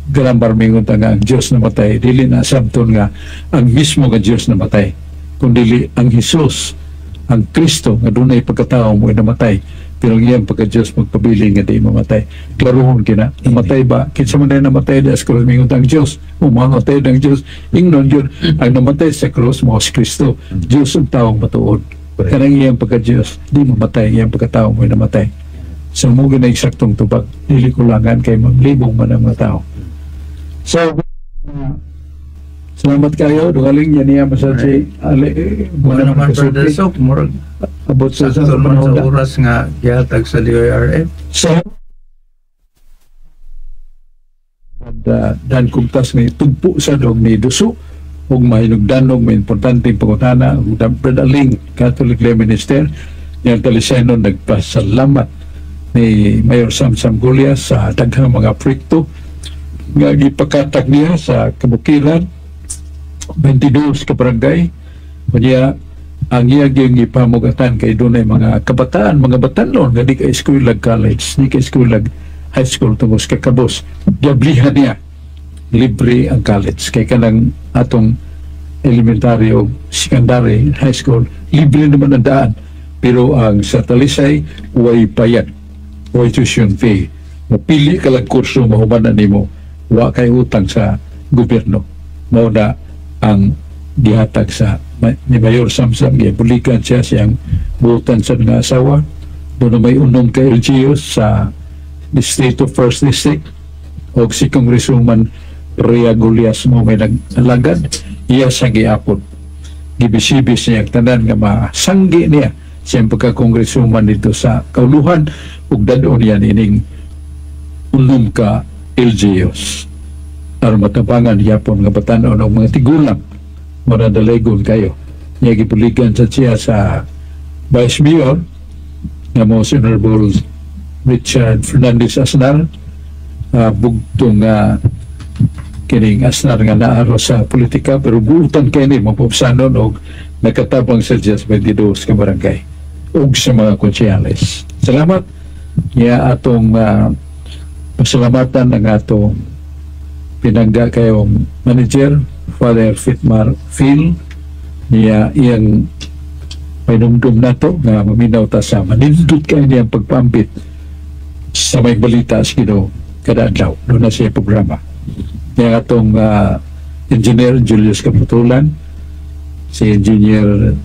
galambar mingon nga ang Diyos namatay. Dili na sabton nga ang mismo nga Diyos namatay. Kundi ang Jesus, ang Kristo nga dunay pagkatao mo namatay. Pero iyang pagka-Diyos magpabili nga di mamatay. Klaruhon kina, namatay ba? Kinsa man na namatay sa krus mingon ang Diyos. Umamatay ng Diyos. Ingnon yun, ang namatay sa krus mo si Kristo. Diyos ang taong matuod. Kanang iyang pagka-Diyos, di mamatay, iyang pagkatao mo namatay. So mo gina eksaktong tubag, dili kulangan kay maglibong man ang mga tao. So, salamat kayo, dugaling yan niya masaji, Mga naman, Brother Sok, murag abot sa sakto man sa panahon. oras nga gihatag sa DORF. So, dan kumtas ni tugpo sa dog ni Duso, ug mahinugdanog may importanteng pangutana ug daling Catholic Lay Minister yang talisenon nagpasalamat ni Mayor Samsam Gulyas sa daghang mga proyekto nga gipakatag niya sa kabukiran 22 ka barangay. Kanya ang iya gyud gipamugatan kay dunay mga kabataan, mga batanon nga di ka eskwela college, di ka eskwela high school tungos kakabos. Gablihan niya libre ang college kay kanang atong elementary o secondary high school libre naman ang daan, pero ang sa Talisay way bayad, way tuition fee. Mapili ka lang kurso mahumanan nimo, wa kay utang sa gobyerno. Mao na ang gihatag sa ni Mayor Samsam. Gibulikan siya siyang buutan sa nga asawa. Doon may unom ka LGUs sa Distrito First District o si Congresswoman Rhea Gulyas mo may nag-alagad. Iya sa giapon, gibisibis niya tanan nga masanggi niya siyang pagka-congresswoman dito sa kauluhan ug dadon niya ining unom ka LGUs aron matabangan yapon nga batan-on og mga tigulang mura dalagon kayo. Niya gipuligan sa siya sa Vice Mayor nga mo si Honorable Richard Fernandez Asnar, bugtong kining Asnar nga naaro sa politika pero buutan kay ni mapupsanon og nakatabang sa Diyos 22 ka barangay ug sa mga konsyales. Salamat niya atong pasalamatan ang atong pinangga kayong manager Father Fitmar Phil niya iyang painumdum nato nga maminaw ta sa manindot kayo niyang pagpambit sa may balita sa Ginoo kada adlaw. Doon na siya programa niya atong engineer Julius Kaputulan, si engineer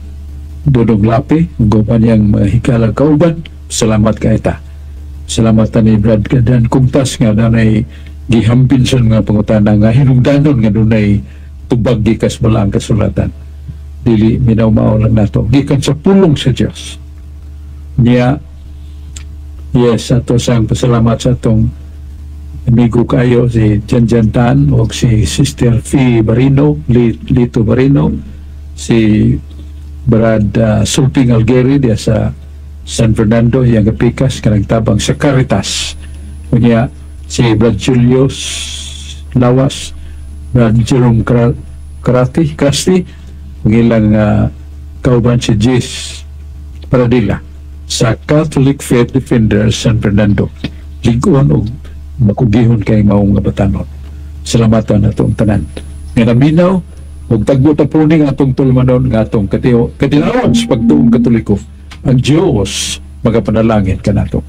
Dodong Lapi, gumawa niyang mahikalang kauban. Salamat ka ita. Salamat ni Brad Kadan Kumtas nga nanay gihambin sa mga pangutana nga hinungdanon nga dunay tubag gikas bala ang kasulatan. Dili minaw-mao lang nato gikan sa pulong sa Dios niya. Yes, ato sang pasalamat sa atong amigo kayo si Jan Tan o si Sister Fee Barino, Lito Barino, si Brad Sulping Algeri diya sa San Fernando, yang kapikas kanang tabang sa Caritas. Kunya si Brad Julius Lawas, Brad Jerome Krasti, ilang kauban si Jis Paradilla sa Catholic Faith Defenders San Fernando. Ligon o makugihon kay maong nga batanon. Salamatan na itong tanan. Nga naminaw, huwag tagbo tapuning atong tulmanon nga atong katinawan sa pagtuong Katoliko. Ang Diyos magapanalangin ka nato.